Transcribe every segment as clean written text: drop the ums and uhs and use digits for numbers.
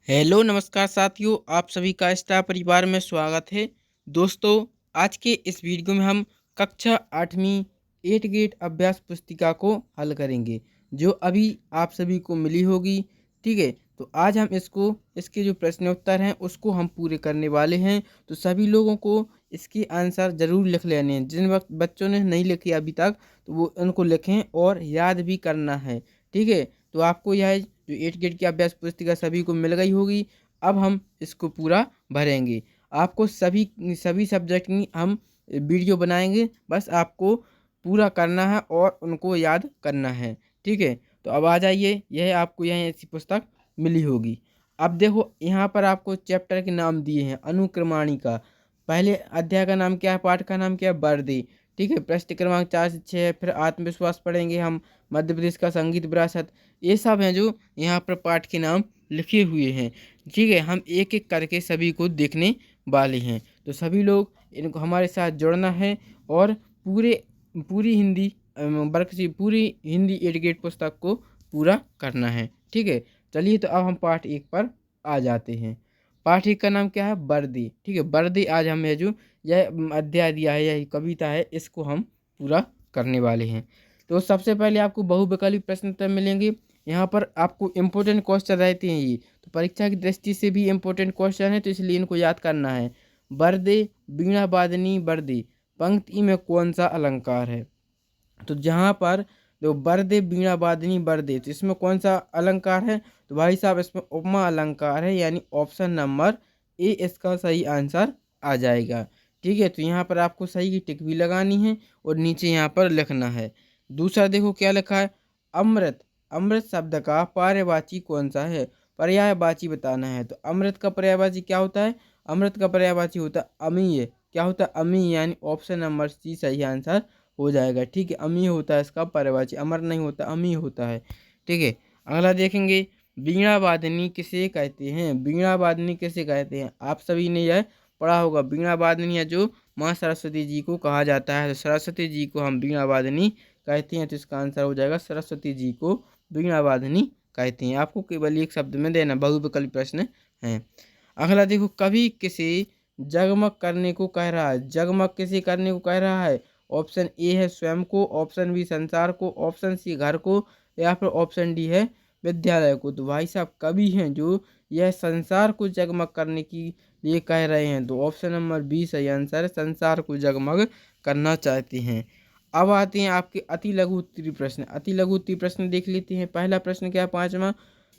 Hello नमस्कार साथियों, आप सभी का स्टार परिवार में स्वागत है। दोस्तों, आज के इस वीडियो में हम कक्षा 8वीं 8 ग्रेड अभ्यास पुस्तिका को हल करेंगे, जो अभी आप सभी को मिली होगी। ठीक है, तो आज हम इसके जो प्रश्न उत्तर हैं उसको हम पूरे करने वाले हैं। तो सभी लोगों को इसके आंसर ज़रूर लिख लेने हैं। जिन वक्त बच्चों ने नहीं लिखे अभी तक, तो वो उनको लिखें और याद भी करना है। ठीक है, तो आपको यह जो 8 ग्रेड की अभ्यास पुस्तिका सभी को मिल गई होगी। अब हम इसको पूरा भरेंगे। आपको सभी सभी सब्जेक्ट की हम वीडियो बनाएंगे, बस आपको पूरा करना है और उनको याद करना है। ठीक है, तो अब आ जाइए, यह आपको यह ऐसी पुस्तक मिली होगी। अब देखो, यहाँ पर आपको चैप्टर के नाम दिए हैं। अनुक्रमाणिका, पहले अध्याय का नाम क्या है, पाठ का नाम क्या है, वर्दी। ठीक है, प्रश्न क्रमांक 4 से 6 है। फिर आत्मविश्वास पढ़ेंगे हम, मध्य प्रदेश का संगीत विरासत। ये सब हैं जो यहाँ पर पाठ के नाम लिखे हुए हैं। ठीक है, हम एक एक करके सभी को देखने वाले हैं। तो सभी लोग इनको हमारे साथ जुड़ना है और पूरी हिंदी वर्ग से पूरी हिंदी 8 ग्रेड पुस्तक को पूरा करना है। ठीक है, चलिए तो अब हम पाठ 1 पर आ जाते हैं। पाठ 1 का नाम क्या है, वर्दी। ठीक है, वर्दी आज हम यह अध्याय दिया है, यह कविता है, इसको हम पूरा करने वाले हैं। तो सबसे पहले आपको बहुविकल्पी प्रश्न उत्तर मिलेंगे। यहाँ पर आपको इम्पोर्टेंट क्वेश्चन रहते हैं ये, तो परीक्षा की दृष्टि से भी इम्पोर्टेंट क्वेश्चन है, तो इसलिए इनको याद करना है। बरदे बीणा वादनी बरदे, पंक्ति में कौन सा अलंकार है? तो जहाँ पर देखो, बरदे बीणा वादनी बरदे, तो इसमें कौन सा अलंकार है? तो भाई साहब, इसमें उपमा अलंकार है, यानी ऑप्शन नंबर ए इसका सही आंसर आ जाएगा। ठीक है, तो यहाँ पर आपको सही की टिक भी लगानी है और नीचे यहाँ पर लिखना है। दूसरा देखो क्या लिखा है, अमृत। अमृत शब्द का पर्यायवाची कौन सा है? पर्यायवाची बताना है। तो अमृत का पर्यायवाची क्या होता है? अमृत का पर्यायवाची होता है अमीय। क्या होता है? अमीय, यानी ऑप्शन नंबर सी सही आंसर हो जाएगा। ठीक है, अमीय होता है इसका पर्यायवाची, अमर नहीं होता, अमीय होता है। ठीक है, अगला देखेंगे, वीणा वादनी किसे कहते हैं? वीणा वादनी किसे कहते हैं? आप सभी ने यह पढ़ा होगा। वीणा वादनी है जो माँ सरस्वती जी को कहा जाता है। तो सरस्वती जी को हम वीणा वादनी कहते हैं, तो इसका आंसर हो जाएगा सरस्वती जी को वीणा वादनी कहते हैं। आपको केवल एक शब्द में देना, बहुविकल्पी प्रश्न है। अगला देखो, कवि किसे जगमग करने को कह रहा है? जगमग किसे करने को कह रहा है? ऑप्शन ए है स्वयं को, ऑप्शन बी संसार को, ऑप्शन सी घर को, या फिर ऑप्शन डी है विद्यालय को। तो भाई साहब, कवि हैं जो यह संसार को जगमग करने की लिए कह रहे हैं, तो ऑप्शन नंबर बी सही आंसर है, संसार को जगमग करना चाहते हैं। अब आते हैं आपके अति लघु उत्तरीय प्रश्न। अति लघु उत्तरीय प्रश्न देख लेते हैं। पहला प्रश्न क्या है, 5वां,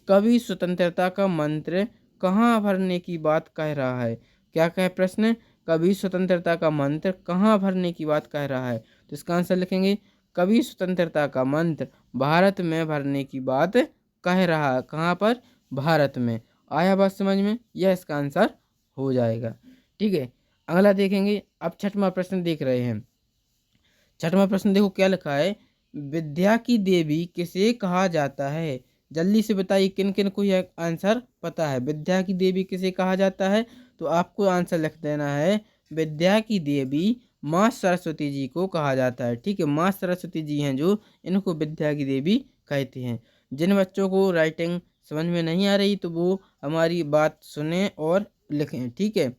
कवि स्वतंत्रता का मंत्र कहाँ भरने की बात कह रहा है? क्या कहे प्रश्न? कवि स्वतंत्रता का मंत्र कहाँ भरने की बात कह रहा है? तो इसका आंसर लिखेंगे, कवि स्वतंत्रता का मंत्र भारत में भरने की बात कह रहा है। कहाँ पर? भारत में। आया बात समझ में? यह इसका आंसर हो जाएगा। ठीक है, अगला देखेंगे। अब छठवां प्रश्न देख रहे हैं। छठवां प्रश्न देखो क्या लिखा है, विद्या की देवी किसे कहा जाता है? जल्दी से बताइए किन किन को यह आंसर पता है। विद्या की देवी किसे कहा जाता है? तो आपको आंसर लिख देना है, विद्या की देवी माँ सरस्वती जी को कहा जाता है। ठीक है, माँ सरस्वती जी हैं जो, इनको विद्या की देवी कहते हैं। जिन बच्चों को राइटिंग समझ में नहीं आ रही, तो वो हमारी बात सुने और लिखें। ठीक है,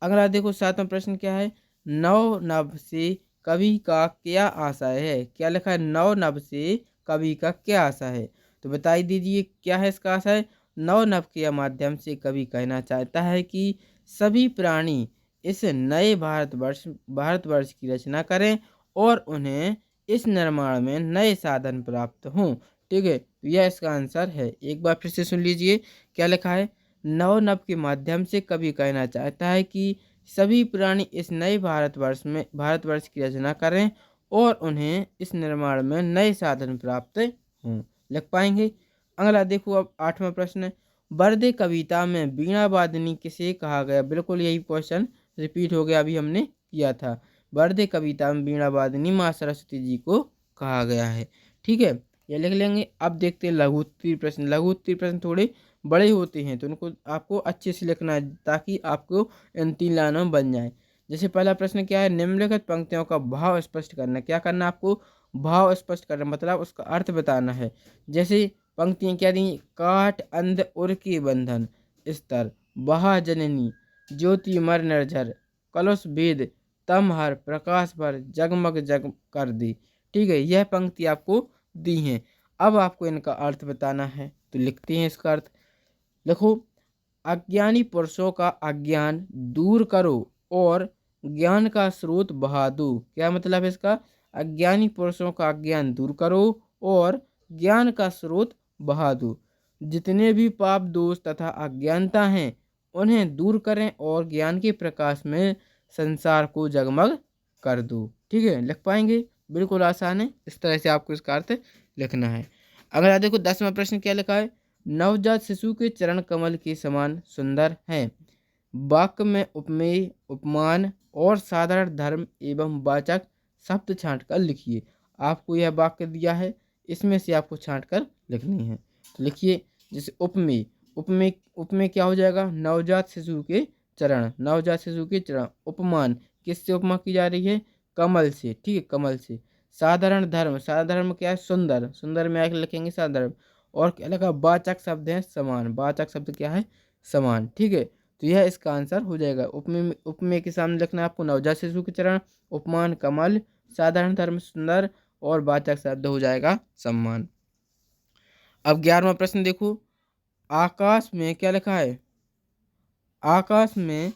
अगला देखो 7वां प्रश्न क्या है, नव नभ से कवि का क्या आशय है? क्या लिखा है, नव नभ से कवि का क्या आशय है? तो बता दीजिए क्या है इसका आशय। नव नभ के माध्यम से कवि कहना चाहता है कि सभी प्राणी इस नए भारतवर्ष की रचना करें और उन्हें इस निर्माण में नए साधन प्राप्त हों। ठीक है, तो यह इसका आंसर है। एक बार फिर से सुन लीजिए क्या लिखा है, नव नभ के माध्यम से कवि कहना चाहता है कि सभी प्राणी इस नए भारतवर्ष की रचना करें और उन्हें इस निर्माण में नए साधन प्राप्त हों। लिख पाएंगे। अगला देखो, अब 8वां प्रश्न, बरदे कविता में वीणा वादनी किसे कहा गया? बिल्कुल यही क्वेश्चन रिपीट हो गया, अभी हमने किया था। बरदे कविता में वीणा वादनी माँ सरस्वती जी को कहा गया है। ठीक है, ये लिख लेंगे। अब देखते हैं लघु उत्तरीय प्रश्न। लघु उत्तरीय प्रश्न थोड़े बड़े होते हैं, तो उनको आपको अच्छे से लिखना है ताकि आपको इन 3 लाइनों में बन जाए। जैसे पहला प्रश्न क्या है, निम्नलिखित पंक्तियों का भाव स्पष्ट करना। क्या करना आपको? भाव स्पष्ट करना, मतलब उसका अर्थ बताना है। जैसे पंक्तियाँ क्या दी, काठ अंध उर के बंधन, स्तर, बहा जननी ज्योति मर निर्झर, कलुष भेद तम हर प्रकाश पर जगमग जग कर दी। ठीक है, यह पंक्ति आपको दी है। अब आपको इनका अर्थ बताना है, तो लिखते हैं इसका अर्थ। देखो, अज्ञानी पुरुषों का अज्ञान दूर करो और ज्ञान का स्रोत बहा दो। क्या मतलब है इसका? अज्ञानी पुरुषों का अज्ञान दूर करो और ज्ञान का स्रोत बहा दो। जितने भी पाप दोष तथा अज्ञानता हैं उन्हें दूर करें और ज्ञान के प्रकाश में संसार को जगमग कर दो। ठीक है, लिख पाएंगे? बिल्कुल आसान है, इस तरह से आपको इसका अर्थ लिखना है। अगर आप देखो 10वां प्रश्न क्या लिखा है, नवजात शिशु के चरण कमल के समान सुंदर हैं। वाक्य में उपमेय, उपमान और साधारण धर्म एवं वाचक शब्द छांट कर लिखिए। आपको यह वाक्य दिया है, इसमें से आपको छांट कर लिखनी है। तो लिखिए, जैसे उपमेय, उपमेय उपमेय क्या हो जाएगा? नवजात शिशु के चरण, नवजात शिशु के चरण। उपमान, किससे उपमा की जा रही है? कमल से। ठीक है, कमल से। साधारण धर्म, साधारण धर्म क्या है? सुंदर, सुंदर में आगे लिखेंगे साधारण। और क्या लगा? वाचक शब्द है समान, वाचक शब्द क्या है? समान। ठीक है, तो यह इसका आंसर हो जाएगा। उपमेय, उपमेय के सामने लिखना है आपको नवजात शिशु के चरण, उपमान कमल, साधारण धर्म सुंदर और वाचक शब्द हो जाएगा सम्मान। अब 11वां प्रश्न देखो, आकाश में क्या लिखा है? आकाश में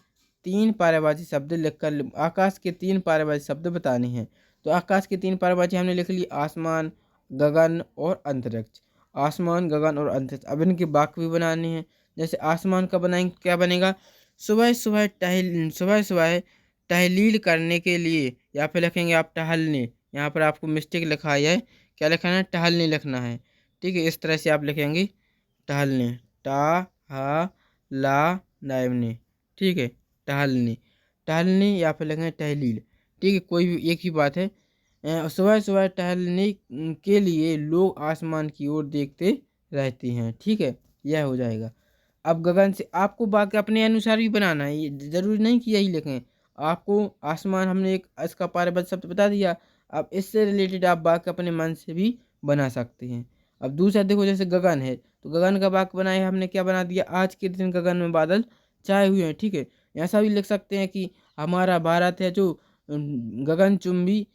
3 पर्यायवाची शब्द लिखकर, आकाश के 3 पर्यायवाची शब्द बताने हैं। तो आकाश के 3 पर्यायवाची हमने लिख ली, आसमान, गगन और अंतरिक्ष। आसमान, गगन और अंतरिक्ष। अब इनके वाक्य भी बनाने हैं। जैसे आसमान का बनाएंगे, क्या बनेगा? सुबह सुबह टहलील करने के लिए, या फिर लिखेंगे आप टहलने। यहाँ पर आपको मिस्टेक लिखा है, क्या लिखना है? टहलने लिखना है। ठीक है, इस तरह से आप लिखेंगे टहलने, टा हा ला नायमने। ठीक है, टहलने, टहलने या फिर लिखेंगे टहलील। ठीक है, कोई भी एक ही बात है। सुबह सुबह टहलने के लिए लोग आसमान की ओर देखते रहते हैं। ठीक है, यह हो जाएगा। अब गगन से आपको वाक्य अपने अनुसार भी बनाना है, ये जरूरी नहीं कि यही लिखें। आपको आसमान, हमने एक इसका पारिभाषिक शब्द बता दिया, अब इससे रिलेटेड आप वाक्य अपने मन से भी बना सकते हैं। अब दूसरा देखो, जैसे गगन है, तो गगन का वाक्य बनाया हमने, क्या बना दिया? आज के दिन गगन में बादल छाए हुए हैं। ठीक है, ऐसा भी लिख सकते हैं कि हमारा भारत है जो गगनचुंबी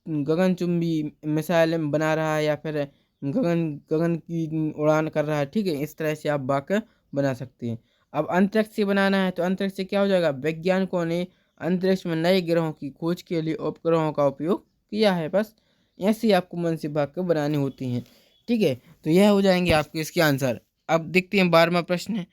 गगनचुंबी मिसाइल बना रहा है, या फिर गगन गगन की उड़ान कर रहा है। ठीक है, इस तरह से आप वाक्य बना सकते हैं। अब अंतरिक्ष से बनाना है, तो अंतरिक्ष से क्या हो जाएगा? वैज्ञानिकों ने अंतरिक्ष में नए ग्रहों की खोज के लिए उपग्रहों का उपयोग किया है। बस ऐसे ही आपको मन से वाक्य बनाने होती हैं। ठीक है, तो यह हो जाएंगे आपके इसके आंसर। अब देखते हैं 12वां प्रश्न है,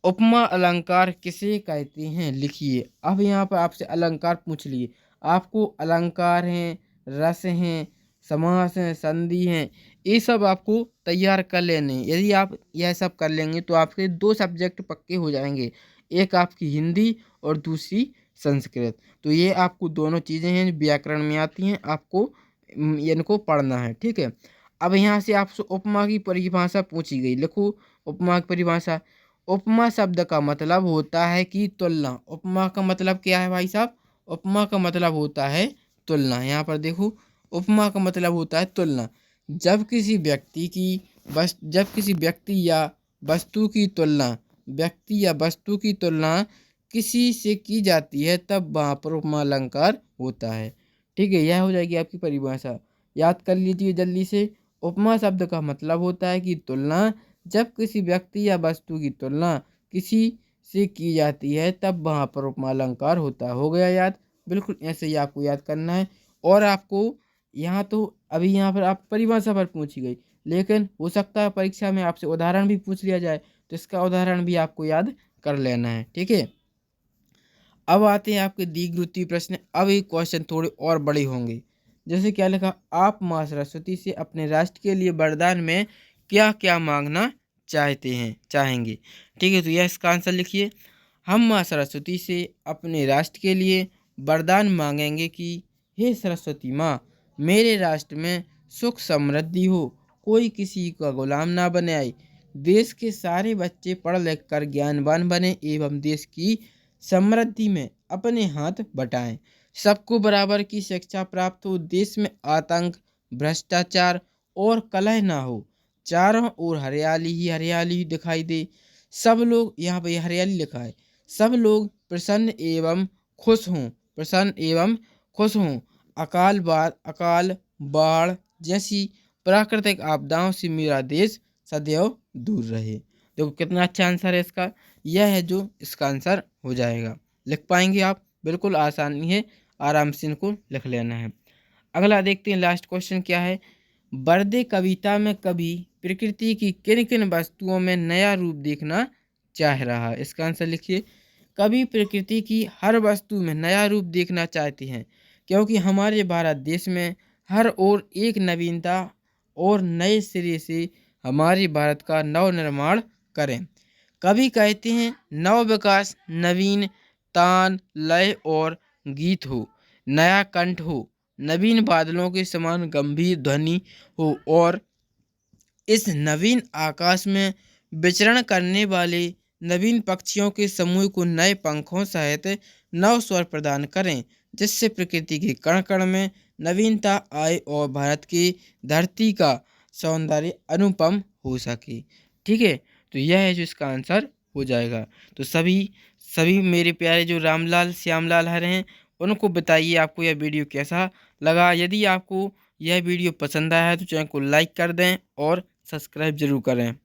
उपमा अलंकार किसे कहते हैं? लिखिए। अब यहाँ पर आपसे अलंकार पूछ लिए, आपको अलंकार हैं, रस हैं, समास हैं, संधि हैं, ये सब आपको तैयार कर लेने हैं। यदि आप यह सब कर लेंगे तो आपके 2 सब्जेक्ट पक्के हो जाएंगे, एक आपकी हिंदी और दूसरी संस्कृत। तो ये आपको दोनों चीज़ें हैं जो व्याकरण में आती हैं, आपको इनको पढ़ना है। ठीक है, अब यहाँ से आपसे उपमा की परिभाषा पूछी गई, लिखो उपमा की परिभाषा। उपमा शब्द का मतलब होता है कि तुलना। उपमा का मतलब क्या है भाई साहब? उपमा का मतलब होता है तुलना। यहाँ पर देखो, उपमा का मतलब होता है तुलना। जब किसी व्यक्ति या वस्तु की तुलना, व्यक्ति या वस्तु की तुलना किसी से की जाती है, तब वहाँ पर उपमा अलंकार होता है। ठीक है, यह हो जाएगी आपकी परिभाषा, याद कर लीजिए जल्दी से। उपमा शब्द का मतलब होता है कि तुलना, जब किसी व्यक्ति या वस्तु की तुलना किसी से की जाती है, तब वहाँ पर उपमा अलंकार होता है। हो गया याद? बिल्कुल ऐसे ही आपको याद करना है। और आपको यहाँ तो अभी यहाँ पर आप परिभाषा पर पूछी गई, लेकिन हो सकता है परीक्षा में आपसे उदाहरण भी पूछ लिया जाए, तो इसका उदाहरण भी आपको याद कर लेना है। ठीक है, अब आते हैं आपके द्विगुरुत्वीय प्रश्न। अब ये क्वेश्चन थोड़े और बड़े होंगे। जैसे क्या लिखा, आप माँ सरस्वती से अपने राष्ट्र के लिए वरदान में क्या क्या मांगना चाहेंगे? ठीक है, तो यह इसका आंसर लिखिए। हम माँ सरस्वती से अपने राष्ट्र के लिए वरदान मांगेंगे कि हे सरस्वती माँ, मेरे राष्ट्र में सुख समृद्धि हो, कोई किसी का गुलाम ना बनाए, देश के सारे बच्चे पढ़ लिख कर ज्ञानवान बने एवं देश की समृद्धि में अपने हाथ बटाएं, सबको बराबर की शिक्षा प्राप्त हो, देश में आतंक, भ्रष्टाचार और कलह ना हो, चारों ओर हरियाली ही दिखाई दे, सब लोग, यहाँ पे हरियाली लिखा है, सब लोग प्रसन्न एवं खुश हों, प्रसन्न एवं खुश हों। अकाल बाढ़ जैसी प्राकृतिक आपदाओं से मेरा देश सदैव दूर रहे। देखो कितना अच्छा आंसर है इसका, यह है जो इसका आंसर हो जाएगा। लिख पाएंगे आप, बिल्कुल आसानी है, आराम से इनको लिख लेना है। अगला देखते हैं लास्ट क्वेश्चन क्या है। बर्दे कविता में कवि प्रकृति की किन किन वस्तुओं में नया रूप देखना चाह रहा है। इसका आंसर लिखिए। कवि प्रकृति की हर वस्तु में नया रूप देखना चाहते हैं, क्योंकि हमारे भारत देश में हर ओर एक नवीनता और नए सिरे से हमारे भारत का नव निर्माण करें। कवि कहते हैं नव विकास, नवीन तान लय और गीत हो, नया कंठ हो, नवीन बादलों के समान गंभीर ध्वनि हो, और इस नवीन आकाश में विचरण करने वाले नवीन पक्षियों के समूह को नए पंखों सहित नव स्वर प्रदान करें, जिससे प्रकृति के कण कण में नवीनता आए और भारत की धरती का सौंदर्य अनुपम हो सके। ठीक है, तो यह है जो इसका आंसर हो जाएगा। तो सभी सभी मेरे प्यारे जो रामलाल श्यामलाल हर हैं, उनको बताइए आपको यह वीडियो कैसा लगा। यदि आपको यह वीडियो पसंद आया है तो चैनल को लाइक कर दें और सब्सक्राइब जरूर करें।